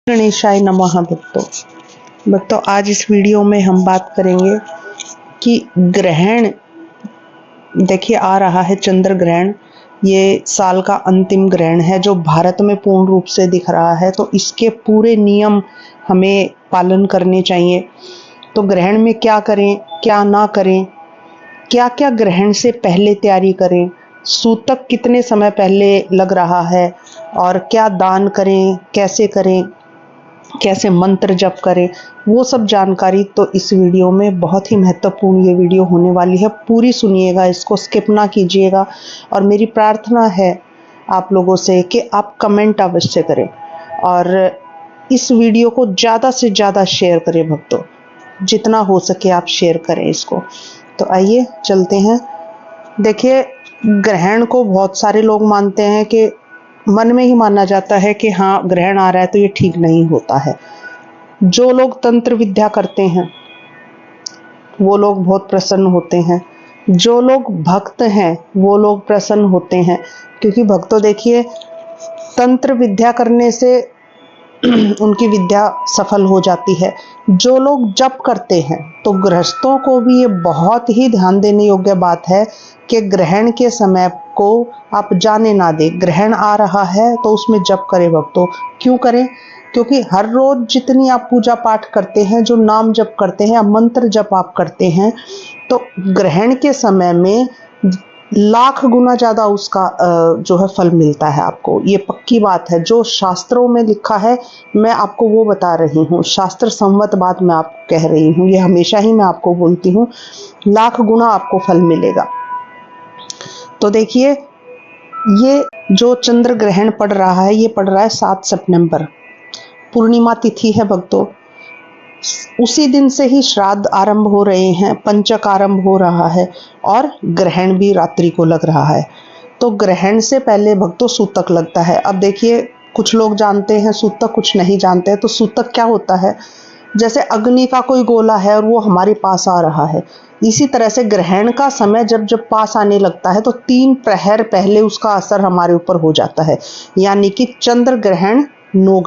गणेशाय नमः। भक्तों आज इस वीडियो में हम बात करेंगे कि ग्रहण देखिए आ रहा है, चंद्र ग्रहण। ये साल का अंतिम ग्रहण है जो भारत में पूर्ण रूप से दिख रहा है, तो इसके पूरे नियम हमें पालन करने चाहिए। तो ग्रहण में क्या करें क्या ना करें, क्या क्या ग्रहण से पहले तैयारी करें, सूतक कितने समय पहले लग रहा है और क्या दान करें, कैसे मंत्र जप करें, वो सब जानकारी तो इस वीडियो में बहुत ही महत्वपूर्ण ये वीडियो होने वाली है। पूरी सुनिएगा, इसको स्किप ना कीजिएगा। और मेरी प्रार्थना है आप लोगों से कि आप कमेंट अवश्य करें और इस वीडियो को ज़्यादा से ज़्यादा शेयर करें। भक्तों जितना हो सके आप शेयर करें इसको। तो आइए चलते हैं। देखिए ग्रहण को बहुत सारे लोग मानते हैं कि मन में ही माना जाता है कि हाँ ग्रहण आ रहा है तो ये ठीक नहीं होता है। जो लोग तंत्र विद्या करते हैं वो लोग बहुत प्रसन्न होते हैं, जो लोग भक्त हैं वो लोग प्रसन्न होते हैं, क्योंकि भक्तों देखिए तंत्र विद्या करने से उनकी विद्या सफल हो जाती है। जो लोग जप करते हैं तो गृहस्थों को भी ये बहुत ही ध्यान देने योग्य बात है कि ग्रहण के समय को आप जाने ना दें। ग्रहण आ रहा है तो उसमें जप करें भक्तों। क्यों करें? क्योंकि हर रोज जितनी आप पूजा पाठ करते हैं, जो नाम जप करते हैं, मंत्र जप आप करते हैं, तो ग्रहण के समय में लाख गुना ज्यादा उसका जो है फल मिलता है आपको। ये पक्की बात है, जो शास्त्रों में लिखा है मैं आपको वो बता रही हूँ। शास्त्र सम्मत बात मैं आपको कह रही हूँ, ये हमेशा ही मैं आपको बोलती हूँ, लाख गुना आपको फल मिलेगा। तो देखिए ये जो चंद्र ग्रहण पड़ रहा है, ये पड़ रहा है 7 सितंबर, पूर्णिमा तिथि है भक्तों। उसी दिन से ही श्राद्ध आरंभ हो रहे हैं, पंचक आरंभ हो रहा है और ग्रहण भी रात्रि को लग रहा है। तो ग्रहण से पहले भक्तों सूतक लगता है। अब देखिए कुछ लोग जानते हैं सूतक, कुछ नहीं जानते हैं। तो सूतक क्या होता है? जैसे अग्नि का कोई गोला है और वो हमारे पास आ रहा है, इसी तरह से ग्रहण का समय जब जब पास आने लगता है तो 3 प्रहर पहले उसका असर हमारे ऊपर हो जाता है। यानी कि चंद्र ग्रहण 9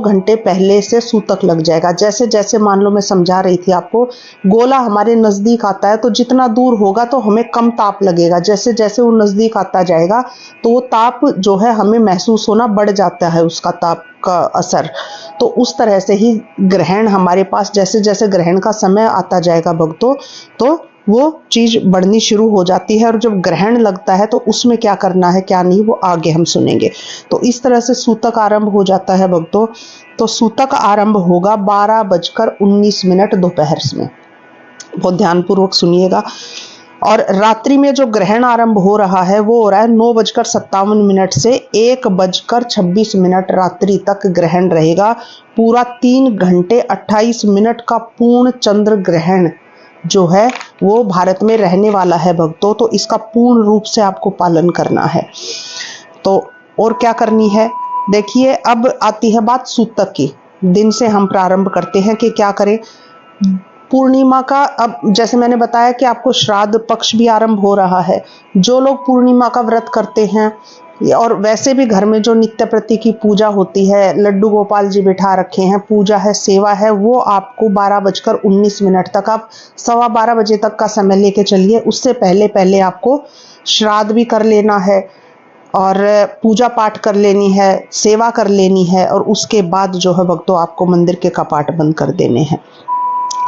घंटे पहले से सूतक लग जाएगा। जैसे जैसे मान लो मैं समझा रही थी आपको, गोला हमारे नजदीक आता है तो जितना दूर होगा तो हमें कम ताप लगेगा। जैसे जैसे वो नजदीक आता जाएगा तो वो ताप जो है हमें महसूस होना बढ़ जाता है, उसका ताप का असर। तो उस तरह से ही ग्रहण हमारे पास जैसे जैसे ग्रहण का समय आता जाएगा भक्तों, तो वो चीज बढ़नी शुरू हो जाती है। और जब ग्रहण लगता है तो उसमें क्या करना है क्या नहीं वो आगे हम सुनेंगे। तो इस तरह से सूतक आरंभ हो जाता है भक्तों। तो सूतक आरंभ होगा 12:19 दोपहर में, बहुत ध्यानपूर्वक सुनिएगा। और रात्रि में जो ग्रहण आरंभ हो रहा है वो हो रहा है 9:57 से 1:26 रात्रि तक ग्रहण रहेगा। पूरा 3 घंटे 28 मिनट का पूर्ण चंद्र ग्रहण जो है वो भारत में रहने वाला है भक्तों। तो इसका पूर्ण रूप से आपको पालन करना है। तो और क्या करनी है? देखिए अब आती है बात सूतक की। दिन से हम प्रारंभ करते हैं कि क्या करें। पूर्णिमा का, अब जैसे मैंने बताया कि आपको श्राद्ध पक्ष भी आरंभ हो रहा है। जो लोग पूर्णिमा का व्रत करते हैं और वैसे भी घर में जो नित्य प्रति की पूजा होती है, लड्डू गोपाल जी बिठा रखे हैं, पूजा है, सेवा है, वो आपको 12:19 तक, आप 12:15 बजे तक का समय लेके चलिए। उससे पहले पहले आपको श्राद्ध भी कर लेना है और पूजा पाठ कर लेनी है, सेवा कर लेनी है, और उसके बाद जो है भक्तों आपको मंदिर के कपाट बंद कर देने हैं।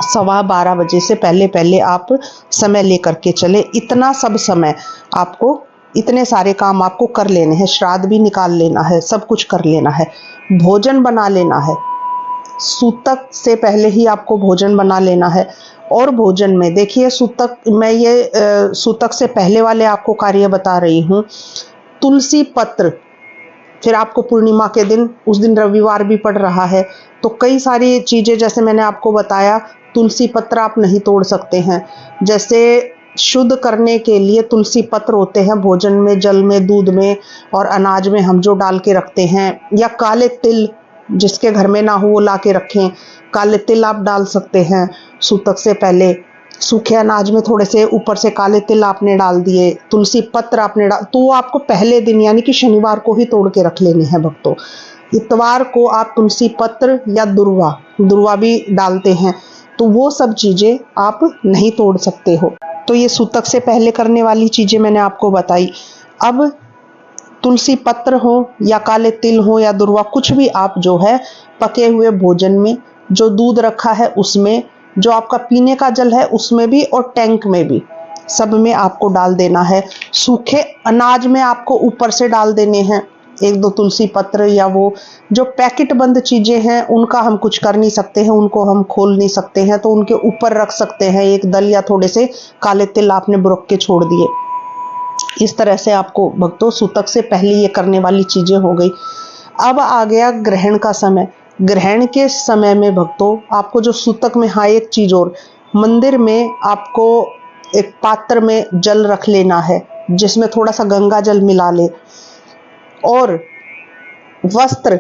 12:15 बजे से पहले पहले आप समय लेकर के चले। इतना सब समय आपको, इतने सारे काम आपको कर लेने हैं। श्राद्ध भी निकाल लेना है, सब कुछ कर लेना है, भोजन बना लेना है। सूतक से पहले ही आपको भोजन बना लेना है। और भोजन में देखिए सूतक, मैं ये सूतक से पहले वाले आपको कार्य बता रही हूँ। तुलसी पत्र, फिर आपको पूर्णिमा के दिन, उस दिन रविवार भी पड़ रहा है, तो कई सारी चीजें जैसे मैंने आपको बताया, तुलसी पत्र आप नहीं तोड़ सकते हैं। जैसे शुद्ध करने के लिए तुलसी पत्र होते हैं, भोजन में, जल में, दूध में और अनाज में हम जो डाल के रखते हैं, या काले तिल जिसके घर में ना हो वो ला के रखें, काले तिल आप डाल सकते हैं सूतक से पहले। सूखे अनाज में थोड़े से ऊपर से काले तिल आपने डाल दिए, तुलसी पत्र आपने डाल, तो वो आपको पहले दिन यानी कि शनिवार को ही तोड़ के रख लेने हैं भक्तों। इतवार को आप तुलसी पत्र या दुर्वा भी डालते हैं, तो वो सब चीजें आप नहीं तोड़ सकते हो। तो ये सूतक से पहले करने वाली चीजें मैंने आपको बताई। अब तुलसी पत्र हो या काले तिल हो या दुर्वा, कुछ भी आप जो है पके हुए भोजन में, जो दूध रखा है उसमें, जो आपका पीने का जल है उसमें भी, और टैंक में भी, सब में आपको डाल देना है। सूखे अनाज में आपको ऊपर से डाल देने हैं 1-2 तुलसी पत्र, या वो जो पैकेट बंद चीजें हैं उनका हम कुछ कर नहीं सकते हैं, उनको हम खोल नहीं सकते हैं, तो उनके ऊपर रख सकते हैं एक दल या थोड़े से काले तिल आपने बुरक के छोड़ दिए। इस तरह से आपको भक्तों सूतक से पहले ये करने वाली चीजें हो गई। अब आ गया ग्रहण का समय। ग्रहण के समय में भक्तों आपको जो सूतक में, हाँ एक चीज और, मंदिर में आपको एक पात्र में जल रख लेना है जिसमें थोड़ा सा गंगा जल मिला ले, और वस्त्र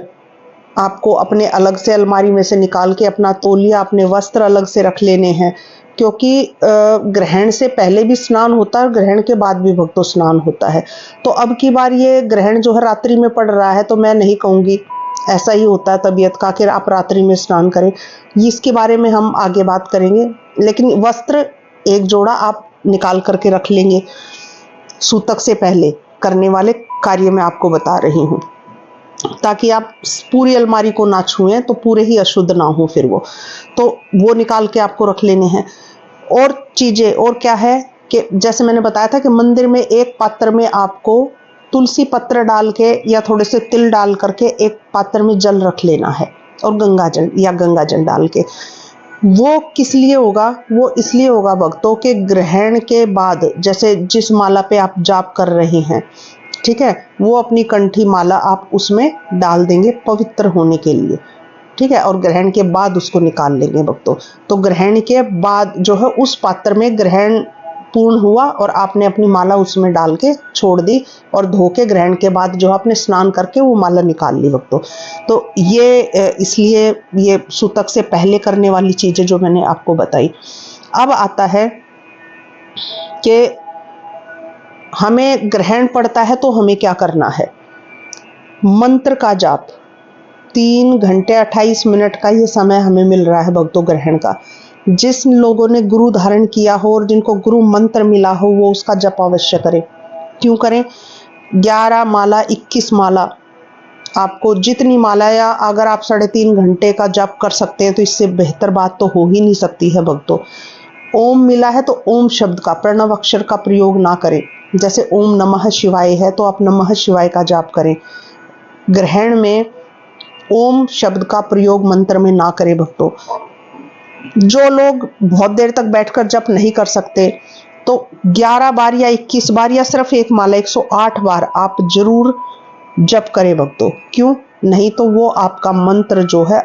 आपको अपने अलग से अलमारी में से निकाल के अपना तौलिया, अपने वस्त्र अलग से रख लेने हैं, क्योंकि ग्रहण से पहले भी स्नान होता है और ग्रहण के बाद भी भक्तों स्नान होता है। तो अब की बार ये ग्रहण जो है रात्रि में पड़ रहा है, तो मैं नहीं कहूँगी, ऐसा ही होता है तबीयत का कि आप रात्रि में स्नान करें, इसके बारे में हम आगे बात करेंगे। लेकिन वस्त्र एक जोड़ा आप निकाल करके रख लेंगे, सूतक से पहले करने वाले कार्य में आपको बता रही हूँ, ताकि आप पूरी अलमारी को ना छुएं तो पूरे ही अशुद्ध ना हो फिर वो निकाल के आपको रख लेने हैं। और चीजें और क्या है कि जैसे मैंने बताया था कि मंदिर में एक पात्र में आपको तुलसी पत्र डाल के या थोड़े से तिल डाल करके एक पात्र में जल रख लेना है, और गंगा जल डाल के। वो किस लिए होगा? वो इसलिए होगा भक्तों के ग्रहण के बाद, जैसे जिस माला पे आप जाप कर रहे हैं, ठीक है, वो अपनी कंठी माला आप उसमें डाल देंगे पवित्र होने के लिए, ठीक है, और ग्रहण के बाद उसको निकाल लेंगे भक्तों। तो ग्रहण के बाद जो है उस पात्र में ग्रहण पूर्ण हुआ और आपने अपनी माला उसमें डाल के छोड़ दी, और धो के ग्रहण के बाद जो आपने स्नान करके वो माला निकाल ली भक्तों। तो ये इसलिए ये सूतक से पहले करने वाली चीजें जो मैंने आपको बताई। अब आता है कि हमें ग्रहण पड़ता है तो हमें क्या करना है। मंत्र का जाप 3 घंटे 28 मिनट का ये समय हमें मिल रहा है भक्तों ग्रहण का। जिस लोगों ने गुरु धारण किया हो और जिनको गुरु मंत्र मिला हो वो उसका जप अवश्य करें। क्यों करें? 11 माला 21 माला, आपको जितनी माला, या अगर आप 3.5 घंटे का जप कर सकते हैं तो इससे बेहतर बात तो हो ही नहीं सकती है भक्तों। ओम मिला है तो ओम शब्द का, प्रणव अक्षर का प्रयोग ना करें। जैसे ओम नमः शिवाय है तो आप नमः शिवाय का जाप करें। ग्रहण में ओम शब्द का प्रयोग मंत्र में ना करें भक्तों। जो लोग बहुत देर तक बैठकर जप नहीं कर सकते तो 11 बार या 21 बार या सिर्फ एक माला 108 बार आप जरूर जप करें भक्तों। क्यों? नहीं तो वो आपका मंत्र जो है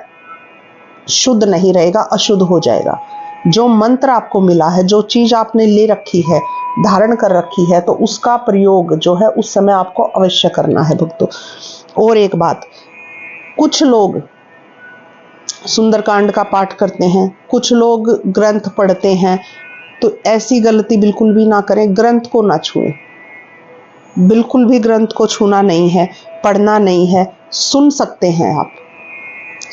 शुद्ध नहीं रहेगा, अशुद्ध हो जाएगा। जो मंत्र आपको मिला है, जो चीज आपने ले रखी है, धारण कर रखी है, तो उसका प्रयोग जो है उस समय आपको अवश्य करना है भक्तों। और एक बात, कुछ लोग सुंदरकांड का पाठ करते हैं, कुछ लोग ग्रंथ पढ़ते हैं, तो ऐसी गलती बिल्कुल भी ना करें। ग्रंथ को ना छुएं, बिल्कुल भी ग्रंथ को छूना नहीं है, पढ़ना नहीं है। सुन सकते हैं आप,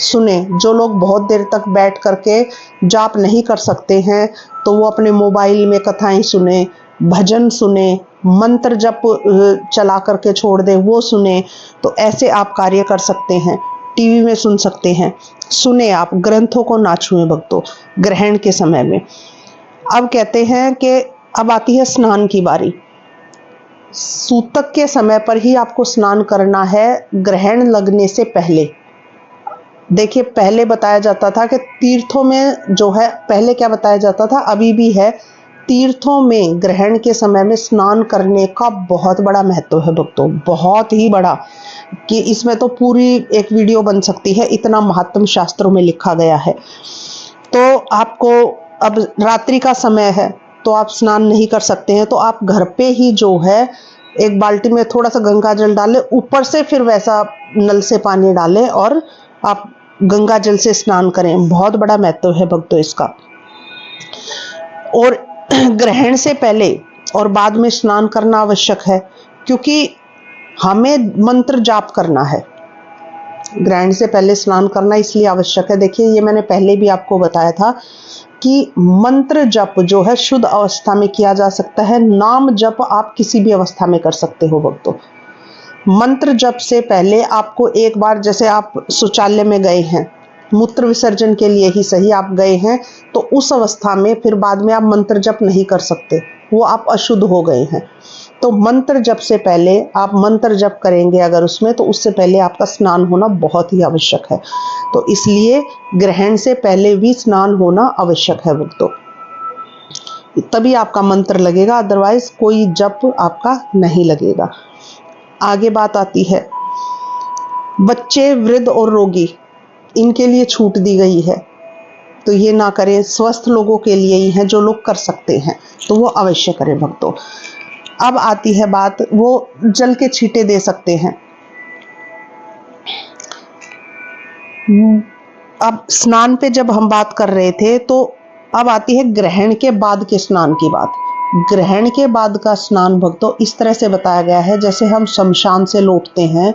सुने। जो लोग बहुत देर तक बैठ करके जाप नहीं कर सकते हैं तो वो अपने मोबाइल में कथाएं सुने, भजन सुने, मंत्र जप चला करके छोड़ दे वो सुने। तो ऐसे आप कार्य कर सकते हैं। टीवी में सुन सकते हैं, सुने आप, ग्रंथों को ना छुएं भक्तों ग्रहण के समय में। अब कहते हैं कि अब आती है स्नान की बारी। सूतक के समय पर ही आपको स्नान करना है, ग्रहण लगने से पहले। देखिए, पहले बताया जाता था कि तीर्थों में जो है, पहले क्या बताया जाता था, अभी भी है, तीर्थों में ग्रहण के समय में स्नान करने का बहुत बड़ा महत्व है भक्तों, बहुत ही बड़ा, कि इसमें तो पूरी एक वीडियो बन सकती है, इतना महात्म शास्त्रों में लिखा गया है। तो आपको अब रात्रि का समय है तो आप स्नान नहीं कर सकते हैं, तो आप घर पे ही जो है एक बाल्टी में थोड़ा सा गंगा जल डालें, ऊपर से फिर वैसा नल से पानी डालें और आप गंगा जल से स्नान करें। बहुत बड़ा महत्व है भक्तों इसका। और ग्रहण से पहले और बाद में स्नान करना आवश्यक है, क्योंकि हमें मंत्र जाप करना है। ग्रहण से पहले स्नान करना इसलिए आवश्यक है, देखिए ये मैंने पहले भी आपको बताया था कि मंत्र जप जो है शुद्ध अवस्था में किया जा सकता है, नाम जप आप किसी भी अवस्था में कर सकते हो भक्तों। मंत्र जप से पहले आपको एक बार, जैसे आप शौचालय में गए हैं, मूत्र विसर्जन के लिए ही सही आप गए हैं, तो उस अवस्था में फिर बाद में आप मंत्र जप नहीं कर सकते, वो आप अशुद्ध हो गए हैं। तो मंत्र जप से पहले आप मंत्र जप करेंगे अगर उसमें, तो उससे पहले आपका स्नान होना बहुत ही आवश्यक है। तो इसलिए ग्रहण से पहले भी स्नान होना आवश्यक है भक्तों, तभी आपका मंत्र लगेगा, अदरवाइज कोई जप आपका नहीं लगेगा। आगे बात आती है बच्चे, वृद्ध और रोगी, इनके लिए छूट दी गई है, तो ये ना करें। स्वस्थ लोगों के लिए ही है, जो लोग कर सकते हैं तो वो अवश्य करें भक्तों। अब आती है बात, वो जल के छींटे दे सकते हैं। अब स्नान पे जब हम बात कर रहे थे, तो अब आती है ग्रहण के बाद के स्नान की बात। ग्रहण के बाद का स्नान भक्तों इस तरह से बताया गया है, जैसे हम शमशान से लौटते हैं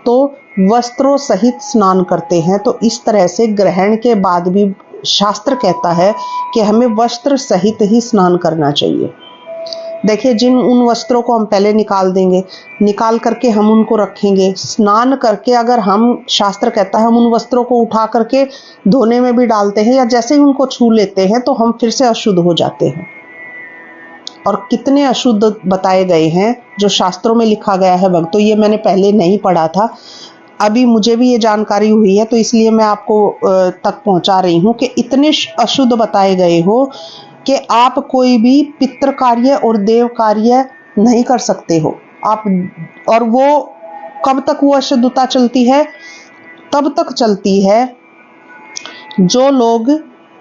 तो वस्त्रों सहित स्नान करते हैं, तो इस तरह से ग्रहण के बाद भी शास्त्र कहता है कि हमें वस्त्र सहित ही स्नान करना चाहिए। देखिए, जिन उन वस्त्रों को हम पहले निकाल देंगे, निकाल करके हम उनको रखेंगे, स्नान करके अगर हम, शास्त्र कहता है हम उन वस्त्रों को उठा करके धोने में भी डालते हैं, या जैसे ही उनको छू लेते हैं तो हम फिर से अशुद्ध हो जाते हैं। और कितने अशुद्ध बताए गए हैं जो शास्त्रों में लिखा गया है भक्तों, ये मैंने पहले नहीं पढ़ा था, अभी मुझे भी ये जानकारी हुई है, तो इसलिए मैं आपको तक पहुंचा रही हूँ कि इतने अशुद्ध बताए गए हो कि आप कोई भी पितृ कार्य और देव कार्य नहीं कर सकते हो आप। और वो कब तक वो अशुद्धता चलती है? तब तक चलती है जो लोग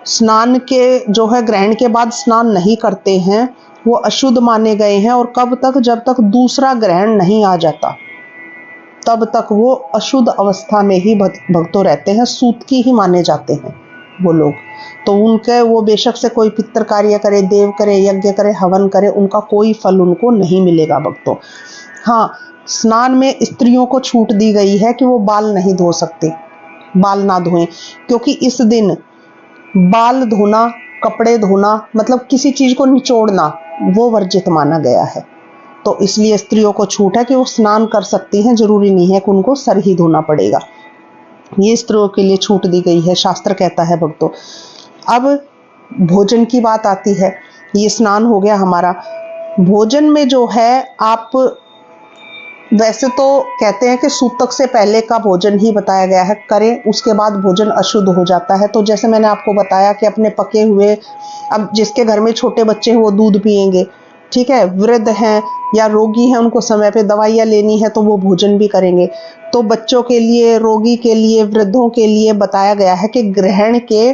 स्नान के, जो है ग्रहण के बाद स्नान नहीं करते हैं, वो अशुद्ध माने गए हैं। और कब तक? जब तक दूसरा ग्रहण नहीं आ जाता, तब तक वो अशुद्ध अवस्था में ही भक्तों रहते हैं, सूतकी ही माने जाते हैं वो लोग। तो उनके, वो बेशक से कोई पितृ कार्य करे, देव करे, यज्ञ करे, हवन करे, उनका कोई फल उनको नहीं मिलेगा भक्तों। हाँ, स्नान में स्त्रियों को छूट दी गई है कि वो बाल नहीं धो सकते, बाल ना धोएं, क्योंकि इस दिन बाल धोना, कपड़े धोना, मतलब किसी चीज को निचोड़ना, वो वर्जित माना गया है। तो इसलिए स्त्रियों को छूट है कि वो स्नान कर सकती हैं, जरूरी नहीं है कि उनको सर ही धोना पड़ेगा, ये स्त्रियों के लिए छूट दी गई है, शास्त्र कहता है भक्तों। अब भोजन की बात आती है, ये स्नान हो गया हमारा। भोजन में जो है, आप वैसे तो कहते हैं कि सूतक से पहले का भोजन ही बताया गया है, करें, उसके बाद भोजन अशुद्ध हो जाता है। तो जैसे मैंने आपको बताया कि अपने पके हुए, अब जिसके घर में छोटे बच्चे हैं वो दूध पिएंगे, ठीक है, वृद्ध हैं या रोगी हैं, उनको समय पे दवाइयाँ लेनी है तो वो भोजन भी करेंगे। तो बच्चों के लिए, रोगी के लिए, वृद्धों के लिए बताया गया है कि ग्रहण के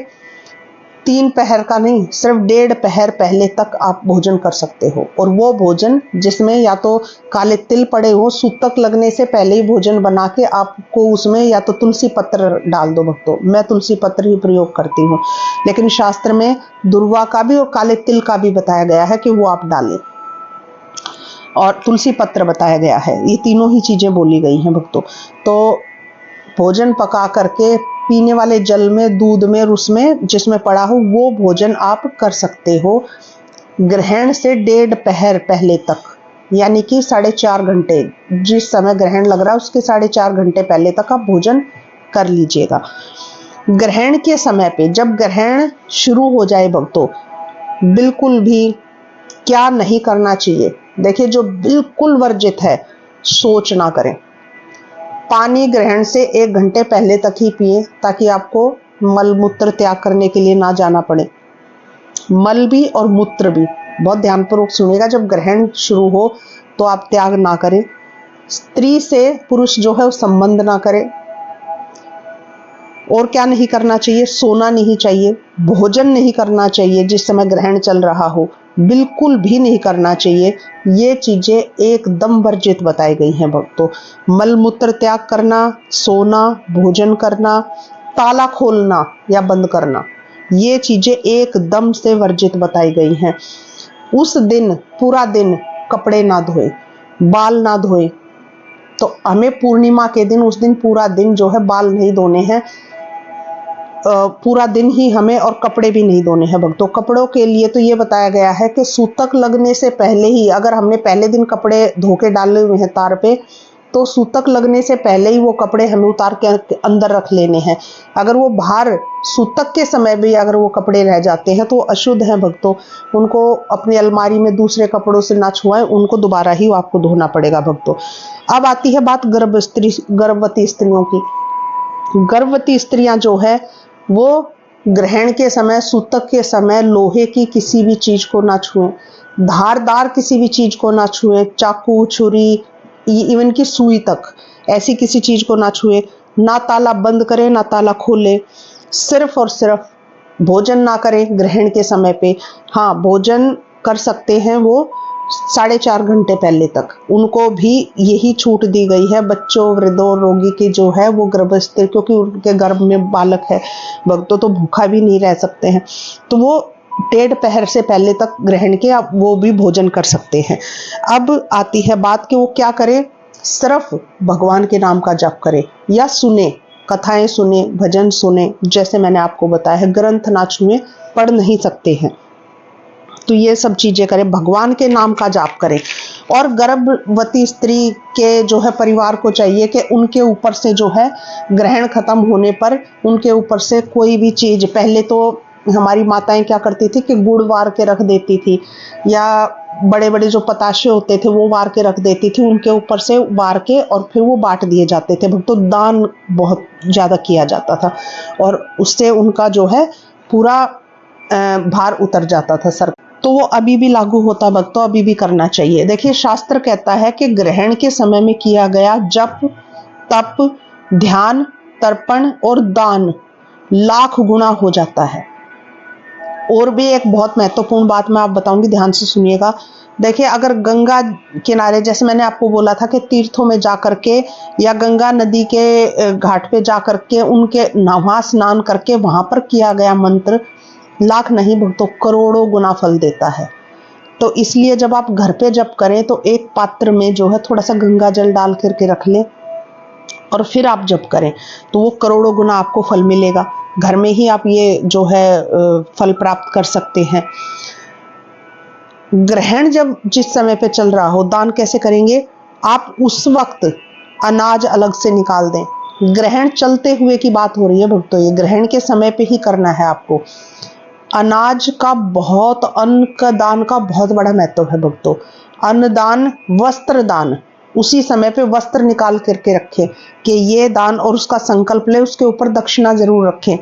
3 पहर का नहीं, सिर्फ 1.5 पहर पहले तक आप भोजन कर सकते हो। और वो भोजन जिसमें या तो काले तिल पड़े हो, सूतक लगने से पहले ही भोजन बना के आपको उसमें या तो तुलसी पत्र डाल दो भक्तों, मैं तुलसी पत्र ही प्रयोग करती हूँ, लेकिन शास्त्र में दुर्वा का भी और काले तिल का भी बताया गया है कि वो आप डालें, और तुलसी पत्र बताया गया है, ये तीनों ही चीजें बोली गई हैं भक्तों। तो भोजन पका करके पीने वाले जल में, दूध में, उसमें जिसमें पड़ा हो, वो भोजन आप कर सकते हो ग्रहण से 1.5 पहर पहले तक, यानी कि 4.5 घंटे, जिस समय ग्रहण लग रहा है उसके 4.5 घंटे पहले तक आप भोजन कर लीजिएगा। ग्रहण के समय पे, जब ग्रहण शुरू हो जाए भक्तों, बिल्कुल भी क्या नहीं करना चाहिए, देखिए जो बिल्कुल वर्जित है, सोच ना करें। पानी ग्रहण से 1 घंटे पहले तक ही पिए, ताकि आपको मल मूत्र त्याग करने के लिए ना जाना पड़े। मल भी और मूत्र भी बहुत ध्यानपूर्वक सुनिएगा, जब ग्रहण शुरू हो तो आप त्याग ना करें। स्त्री से पुरुष जो है वो संबंध ना करे। और क्या नहीं करना चाहिए? सोना नहीं चाहिए, भोजन नहीं करना चाहिए जिस समय ग्रहण चल रहा हो, बिल्कुल भी नहीं करना चाहिए। ये चीजें एकदम वर्जित बताई गई हैं भक्तों। मल मूत्र त्याग करना, सोना, भोजन करना, ताला खोलना या बंद करना, ये चीजें एकदम से वर्जित बताई गई हैं। उस दिन पूरा दिन कपड़े ना धोए, बाल ना धोए, तो हमें पूर्णिमा के दिन, उस दिन पूरा दिन जो है बाल नहीं धोने हैं, पूरा दिन ही हमें, और कपड़े भी नहीं धोने हैं भक्तों। कपड़ों के लिए तो ये बताया गया है कि सूतक लगने से पहले ही, अगर हमने पहले दिन कपड़े धो के डाले हुए हैं तार पे, तो सूतक लगने से पहले ही वो कपड़े हमें उतार के अंदर रख लेने हैं। अगर वो बाहर सूतक के समय भी अगर वो कपड़े रह जाते हैं तो अशुद्ध हैं भक्तों, उनको अपनी अलमारी में दूसरे कपड़ों से ना छुआएं, उनको दोबारा ही आपको धोना पड़ेगा भक्तों। अब आती है बात गर्भवती स्त्रियों की। गर्भवती स्त्रियां जो है वो ग्रहण के समय, सूतक के समय लोहे की किसी भी चीज को ना छुएं, धारदार किसी भी चीज को ना छुएं, चाकू, छुरी, इवन की सुई तक, ऐसी किसी चीज को ना छुए, ना ताला बंद करें ना ताला खोले, सिर्फ और सिर्फ भोजन ना करें ग्रहण के समय पे। हाँ, भोजन कर सकते हैं वो 4.5 घंटे पहले तक, उनको भी यही छूट दी गई है। बच्चों, वृद्धों, रोगी की जो है वो गर्भस्थ, क्योंकि उनके गर्भ में बालक है भक्तों, तो भूखा भी नहीं रह सकते हैं, तो वो 1.5 पहर से पहले तक ग्रहण के आप वो भी भोजन कर सकते हैं। अब आती है बात कि वो क्या करें, सिर्फ भगवान के नाम का जप करें या सुने, कथाएं सुने, भजन सुने, जैसे मैंने आपको बताया है, ग्रंथ ना छुएं, पढ़ नहीं सकते हैं, तो ये सब चीजें करें, भगवान के नाम का जाप करें। और गर्भवती स्त्री के जो है परिवार को चाहिए कि उनके ऊपर से जो है ग्रहण खत्म होने पर उनके ऊपर से कोई भी चीज, पहले तो हमारी माताएं क्या करती थी कि गुड़ वार के रख देती थी, या बड़े बड़े जो पताशे होते थे वो वार के रख देती थी, उनके ऊपर से वार के और फिर वो बांट दिए जाते थे भक्तों। दान बहुत ज्यादा किया जाता था और उससे उनका जो है पूरा भार उतर जाता था सर। तो वो अभी भी लागू होता भक्तों, अभी भी करना चाहिए। देखिए, शास्त्र कहता है कि ग्रहण के समय में किया गया जप, तप, ध्यान, तर्पण और दान लाख गुना हो जाता है। और भी एक बहुत महत्वपूर्ण बात मैं आप बताऊंगी, ध्यान से सुनिएगा। देखिए, अगर गंगा किनारे, जैसे मैंने आपको बोला था कि तीर्थों में जा करके या गंगा नदी के घाट पे जा करके उनके नहा स्नान करके वहां पर किया गया मंत्र लाख नहीं भक्तों करोड़ों गुना फल देता है। तो इसलिए जब आप घर पे जप करें तो एक पात्र में जो है थोड़ा सा गंगा जल डाल करके रख लें और फिर आप जप करें, तो वो करोड़ों गुना आपको फल मिलेगा। घर में ही आप ये जो है फल प्राप्त कर सकते हैं। ग्रहण जब जिस समय पे चल रहा हो, दान कैसे करेंगे, आप उस वक्त अनाज अलग से निकाल दें। ग्रहण चलते हुए की बात हो रही है भक्तों, ये ग्रहण के समय पे ही करना है आपको। अनाज का बहुत, अन्न का दान का बहुत बड़ा महत्व है भक्तों। अन्न दान, वस्त्र दान, उसी समय पे वस्त्र निकाल करके रखें कि ये दान, और उसका संकल्प ले, उसके ऊपर दक्षिणा जरूर रखें।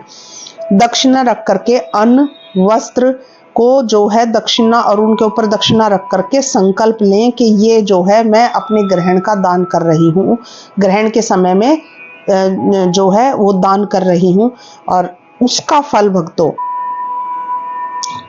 दक्षिणा रख करके अन्न, वस्त्र को जो है दक्षिणा, और उनके ऊपर दक्षिणा रख करके संकल्प लें कि ये जो है मैं अपने ग्रहण का दान कर रही हूँ, ग्रहण के समय में जो है वो दान कर रही हूँ। और उसका फल भक्तों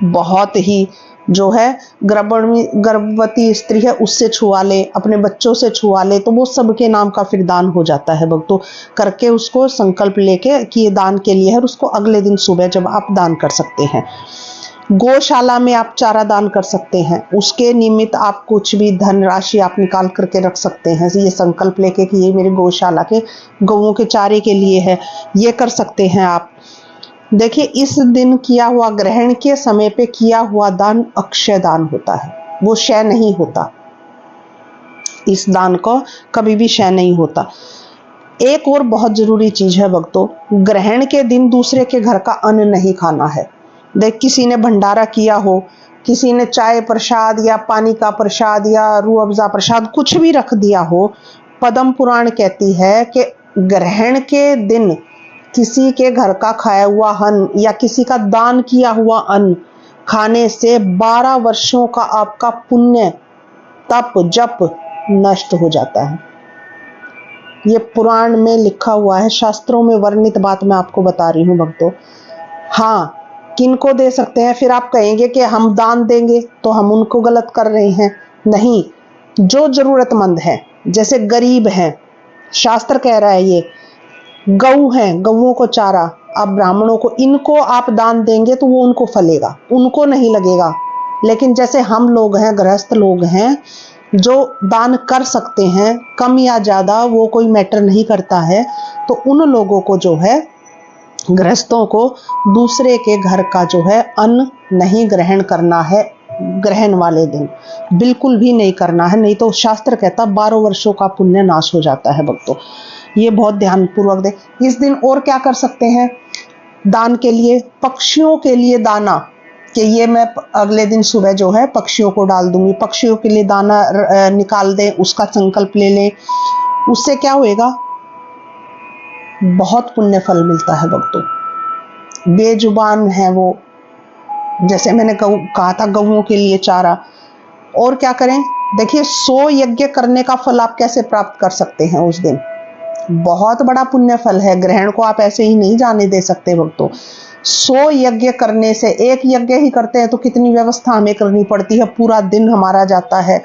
बहुत ही जो है गर्भवती स्त्री है उससे छुआ ले, अपने बच्चों से छुआ ले, तो वो सबके नाम का फिर दान हो जाता है भक्तों। करके उसको संकल्प लेके कि ये दान के लिए है, और उसको अगले दिन सुबह जब आप दान कर सकते हैं। गौशाला में आप चारा दान कर सकते हैं, उसके निमित्त आप कुछ भी धनराशि आप निकाल करके रख सकते हैं, ये संकल्प लेके कि ये मेरे गौशाला के गौओं के चारे के लिए है, ये कर सकते हैं आप। देखिए, इस दिन किया हुआ, ग्रहण के समय पे किया हुआ दान अक्षय दान होता है, वो क्षय नहीं होता। इस दान को कभी भी क्षय नहीं होता। एक और बहुत जरूरी चीज है भक्तों, ग्रहण के दिन दूसरे के घर का अन्न नहीं खाना है। देख, किसी ने भंडारा किया हो, किसी ने चाय प्रसाद या पानी का प्रसाद या रूह अफ़ज़ा प्रसाद कुछ भी रख दिया हो, पद्म पुराण कहती है कि ग्रहण के दिन किसी के घर का खाया हुआ अन्न या किसी का दान किया हुआ अन्न खाने से 12 वर्षों का आपका पुण्य, तप, जप नष्ट हो जाता है। ये पुराण में लिखा हुआ है, शास्त्रों में वर्णित बात मैं आपको बता रही हूँ भक्तों। हाँ, किनको दे सकते हैं, फिर आप कहेंगे कि हम दान देंगे तो हम उनको गलत कर रहे हैं। नहीं, जो जरूरतमंद है, जैसे गरीब हैं, शास्त्र कह रहा है ये गऊ हैं, गऊओं को चारा आप ब्राह्मणों को, इनको आप दान देंगे तो वो उनको फलेगा, उनको नहीं लगेगा। लेकिन जैसे हम लोग हैं, गृहस्थ लोग हैं, जो दान कर सकते हैं, कम या ज़्यादा वो कोई मैटर नहीं करता है, तो उन लोगों को जो है, गृहस्थों को दूसरे के घर का जो है अन्न नहीं ग्रहण करना है ग्रहण वाले दिन, बिल्कुल भी नहीं करना है, नहीं तो शास्त्र कहता 12 वर्षों का पुण्य नाश हो जाता है भक्तों। ये बहुत ध्यानपूर्वक दे। इस दिन और क्या कर सकते हैं दान के लिए? पक्षियों के लिए दाना, कि ये मैं अगले दिन सुबह जो है पक्षियों को डाल दूंगी, पक्षियों के लिए दाना निकाल दें, उसका संकल्प ले लें। उससे क्या होएगा? बहुत पुण्य फल मिलता है भक्तों। बेजुबान है वो, जैसे मैंने कहा था गऊओं के लिए चारा। और क्या करें? देखिए 100 यज्ञ करने का फल आप कैसे प्राप्त कर सकते हैं उस दिन? बहुत बड़ा पुण्य फल है, ग्रहण को आप ऐसे ही नहीं जाने दे सकते भक्तों। 100 यज्ञ करने से, एक यज्ञ ही करते हैं तो कितनी व्यवस्था हमें करनी पड़ती है, पूरा दिन हमारा जाता है,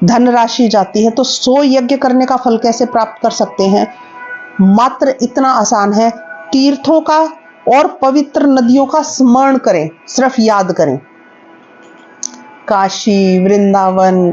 धनराशि जाती है। तो 100 यज्ञ करने का फल कैसे प्राप्त कर सकते हैं? मात्र इतना आसान है, तीर्थों का और पवित्र नदियों का स्मरण करें, सिर्फ याद करें। काशी, वृंदावन,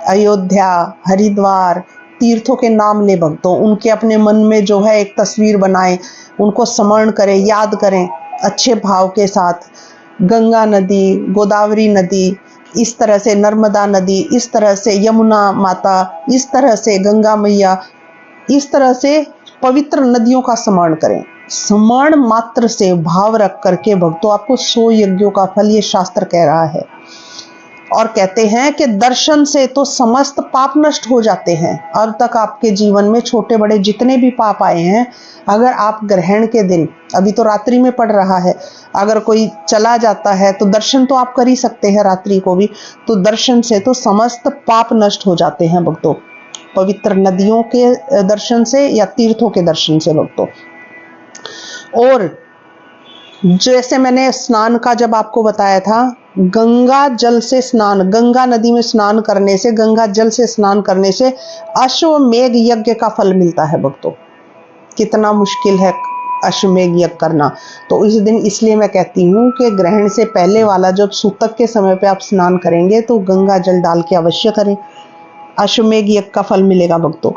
अयोध्या, हरिद्वार तीर्थों के नाम ले भक्तों, उनके अपने मन में जो है एक तस्वीर बनाएं, उनको स्मरण करें, याद करें अच्छे भाव के साथ। गंगा नदी, गोदावरी नदी, इस तरह से नर्मदा नदी, इस तरह से यमुना माता, इस तरह से गंगा मैया, इस तरह से पवित्र नदियों का स्मरण करें। स्मरण मात्र से भाव रख करके भक्तों आपको 100 यज्ञों का फल, ये शास्त्र कह रहा है। और कहते हैं कि दर्शन से तो समस्त पाप नष्ट हो जाते हैं। अब तक आपके जीवन में छोटे बड़े जितने भी पाप आए हैं, अगर आप ग्रहण के दिन, अभी तो रात्रि में पड़ रहा है, अगर कोई चला जाता है तो दर्शन तो आप कर ही सकते हैं रात्रि को भी, तो दर्शन से तो समस्त पाप नष्ट हो जाते हैं भक्तों, पवित्र नदियों के दर्शन से या तीर्थों के दर्शन से भक्तों। और जैसे मैंने स्नान का जब आपको बताया था, गंगा जल से स्नान, गंगा नदी में स्नान करने से, गंगा जल से स्नान करने से अश्वमेघ यज्ञ का फल मिलता है भक्तों। कितना मुश्किल है अश्वमेघ यज्ञ करना। तो इस दिन इसलिए मैं कहती हूँ कि ग्रहण से पहले वाला जब सूतक के समय पे आप स्नान करेंगे तो गंगा जल डाल के अवश्य करें, अश्वमेघ यज्ञ का फल मिलेगा भक्तों।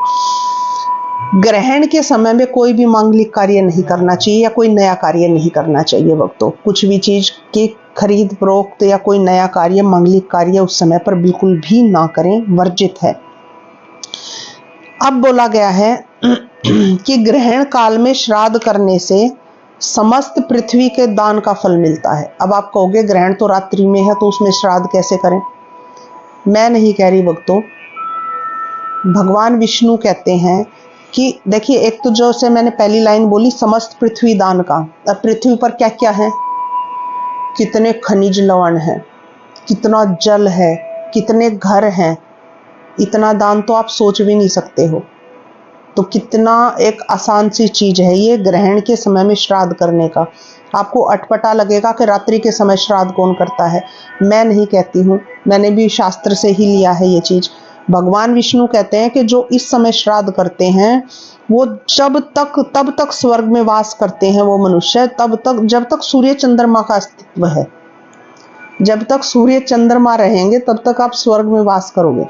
ग्रहण के समय में कोई भी मांगलिक कार्य नहीं करना चाहिए या कोई नया कार्य नहीं करना चाहिए भक्तों। कुछ भी चीज की खरीद फरोख्त या कोई नया कार्य, मांगलिक कार्य उस समय पर बिल्कुल भी ना करें, वर्जित है। अब बोला गया है कि ग्रहण काल में श्राद्ध करने से समस्त पृथ्वी के दान का फल मिलता है। अब आप कहोगे ग्रहण तो रात्रि में है तो उसमें श्राद्ध कैसे करें? मैं नहीं कह रही भक्तों, भगवान विष्णु कहते हैं कि देखिए, एक तो जो से मैंने पहली लाइन बोली समस्त पृथ्वी दान का, अब पृथ्वी पर क्या क्या है, कितने खनिज लवण है, कितना जल है, कितने घर हैं, इतना दान तो आप सोच भी नहीं सकते हो। तो कितना एक आसान सी चीज है ये ग्रहण के समय में श्राद्ध करने का। आपको अटपटा लगेगा कि रात्रि के समय श्राद्ध कौन करता है, मैं नहीं कहती हूँ, मैंने भी शास्त्र से ही लिया है ये चीज। भगवान विष्णु कहते हैं कि जो इस समय श्राद्ध करते हैं वो तब तक स्वर्ग में वास करते हैं वो मनुष्य, तब तक जब तक सूर्य चंद्रमा का अस्तित्व है। जब तक सूर्य चंद्रमा रहेंगे तब तक आप स्वर्ग में वास करोगे।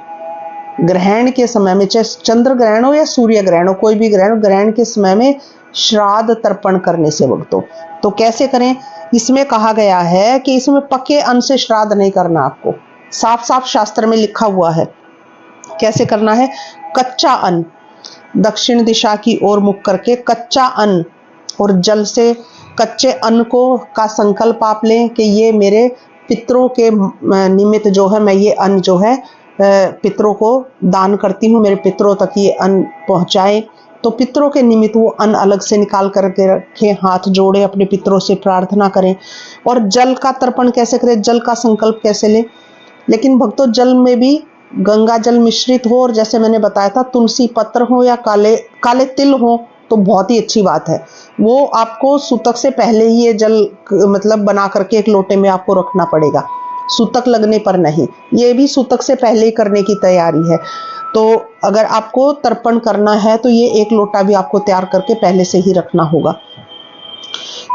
ग्रहण के समय में, चाहे चंद्र ग्रहण हो या सूर्य ग्रहण हो, कोई भी ग्रहण, ग्रहण के समय में श्राद्ध तर्पण करने से भक्तों। तो कैसे करें? इसमें कहा गया है कि इसमें पके अन्न से श्राद्ध नहीं करना, आपको साफ साफ शास्त्र में लिखा हुआ है। कैसे करना है? कच्चा अन्न, दक्षिण दिशा की ओर मुख करके कच्चा अन्न और जल से कच्चे अन्न को का संकल्प आप लें कि ये मेरे पितरों के निमित्त जो है मैं ये अन्न जो है पितरों को दान करती हूँ, मेरे पितरों तक ये अन्न पहुँचाए। तो पितरों के निमित्त वो अन्न अलग से निकाल करके रखें, हाथ जोड़े, अपने पितरों से प्रार्थना करें। और जल का तर्पण कैसे करें, जल का संकल्प कैसे लें? लेकिन भक्तों जल में भी गंगा जल मिश्रित हो, और जैसे मैंने बताया था तुलसी पत्र हो या काले तिल हो तो बहुत ही अच्छी बात है। वो आपको सूतक से पहले ही ये जल मतलब बना करके एक लोटे में आपको रखना पड़ेगा, सूतक लगने पर नहीं, ये भी सूतक से पहले ही करने की तैयारी है। तो अगर आपको तर्पण करना है तो ये एक लोटा भी आपको तैयार करके पहले से ही रखना होगा।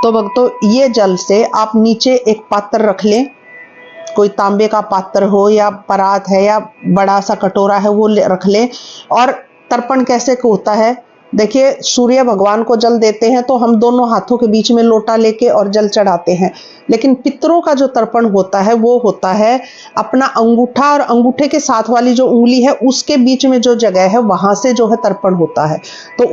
तो भक्तों ये जल से आप नीचे एक पात्र रख लें कोई तांबे का पात्र हो या परात है या बड़ा सा कटोरा है वो रख ले। और तर्पण कैसे होता है, देखिए सूर्य भगवान को जल देते हैं तो हम दोनों हाथों के बीच में लोटा लेके और जल चढ़ाते हैं, लेकिन पितरों का जो तर्पण होता है वो होता है अपना अंगूठा और अंगूठे के साथ वाली जो उंगली है उसके बीच में जो जगह है वहां से जो है तर्पण होता है। तो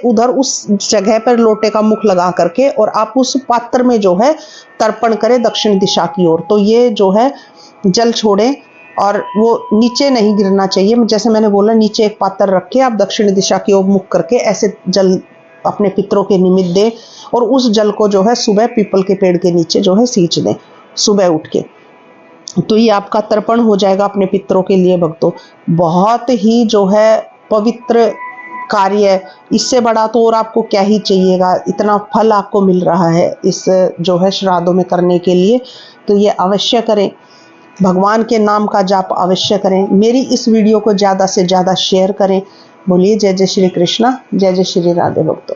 उधर उस जगह पर लोटे का मुख लगा करके और आप उस पात्र में जो है तर्पण करें दक्षिण दिशा की ओर। तो ये जो है जल छोड़े और वो नीचे नहीं गिरना चाहिए, जैसे मैंने बोला नीचे एक पात्र रख के आप दक्षिण दिशा की ओर मुख करके ऐसे जल अपने पितरों के निमित्त दें और उस जल को जो है सुबह पीपल के पेड़ के नीचे जो है सींच दें सुबह उठ के। तो ये आपका तर्पण हो जाएगा अपने पितरों के लिए भक्तों। बहुत ही जो है पवित्र कार्य, इससे बड़ा तो और आपको क्या ही चाहिएगा, इतना फल आपको मिल रहा है इस जो है श्राद्धों में करने के लिए। तो ये अवश्य करें, भगवान के नाम का जाप अवश्य करें। मेरी इस वीडियो को ज़्यादा से ज़्यादा शेयर करें। बोलिए जय जय श्री कृष्णा, जय जय श्री राधे भक्तों।